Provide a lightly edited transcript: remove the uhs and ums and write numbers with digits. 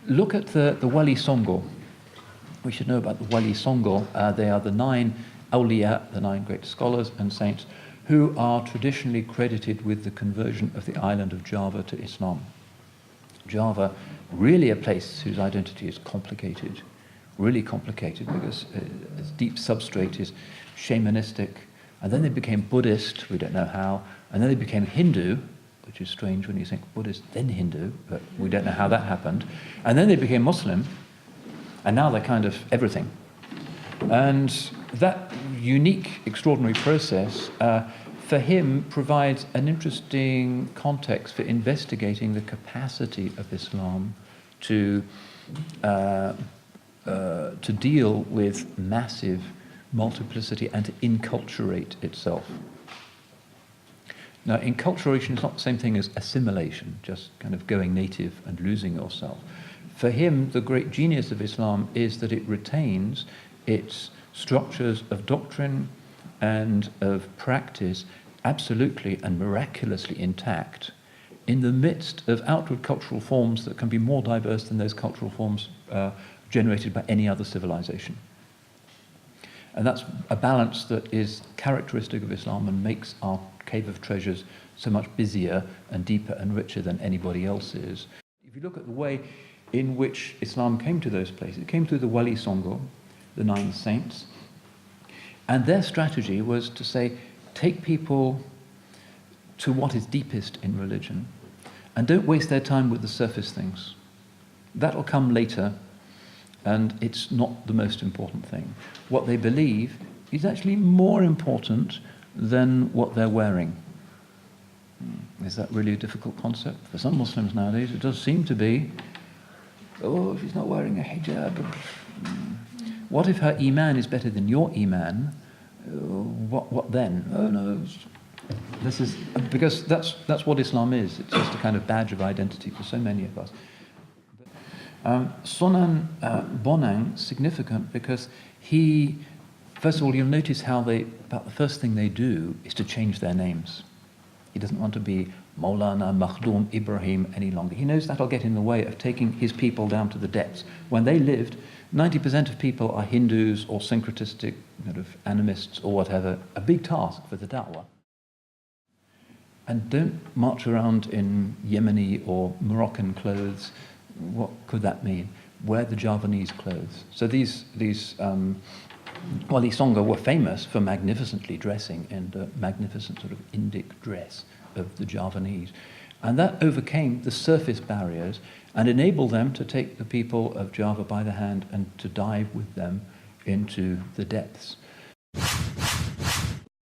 look at the Wali Songo. We should know about the Wali Songo. They are the 9 awliya, the 9 great scholars and saints, who are traditionally credited with the conversion of the island of Java to Islam. Java, really a place whose identity is complicated, really complicated, because its deep substrate is shamanistic, and then they became Buddhist, we don't know how, and then they became Hindu, which is strange when you think Buddhist, then Hindu, but we don't know how that happened, and then they became Muslim, and now they're kind of everything. And that unique, extraordinary process, for him, provides an interesting context for investigating the capacity of Islam to deal with massive multiplicity and to inculturate itself. Now, inculturation is not the same thing as assimilation, just kind of going native and losing yourself. For him, the great genius of Islam is that it retains its structures of doctrine and of practice absolutely and miraculously intact in the midst of outward cultural forms that can be more diverse than those cultural forms generated by any other civilization. And that's a balance that is characteristic of Islam and makes our Cave of Treasures so much busier and deeper and richer than anybody else's. If you look at the way in which Islam came to those places, it came through the Wali Songo, the 9 saints, and their strategy was to say, take people to what is deepest in religion and don't waste their time with the surface things. That'll come later, and it's not the most important thing. What they believe is actually more important than what they're wearing. Is that really a difficult concept? For some Muslims nowadays, it does seem to be, oh, if he's not wearing a hijab. What if her iman is better than your iman? What then? Oh no, this is because that's what Islam is. It's just a kind of badge of identity for so many of us. Sonan Bonang, significant because he, first of all, you'll notice how about the first thing they do is to change their names. He doesn't want to be Maulana Makhdoom Ibrahim any longer. He knows that'll get in the way of taking his people down to the depths. When they lived, 90% of people are Hindus or syncretistic kind of animists or whatever, a big task for the da'wah. And don't march around in Yemeni or Moroccan clothes. What could that mean? Wear the Javanese clothes. So these Wali Songo were famous for magnificently dressing in the magnificent sort of Indic dress of the Javanese. And that overcame the surface barriers and enabled them to take the people of Java by the hand and to dive with them into the depths.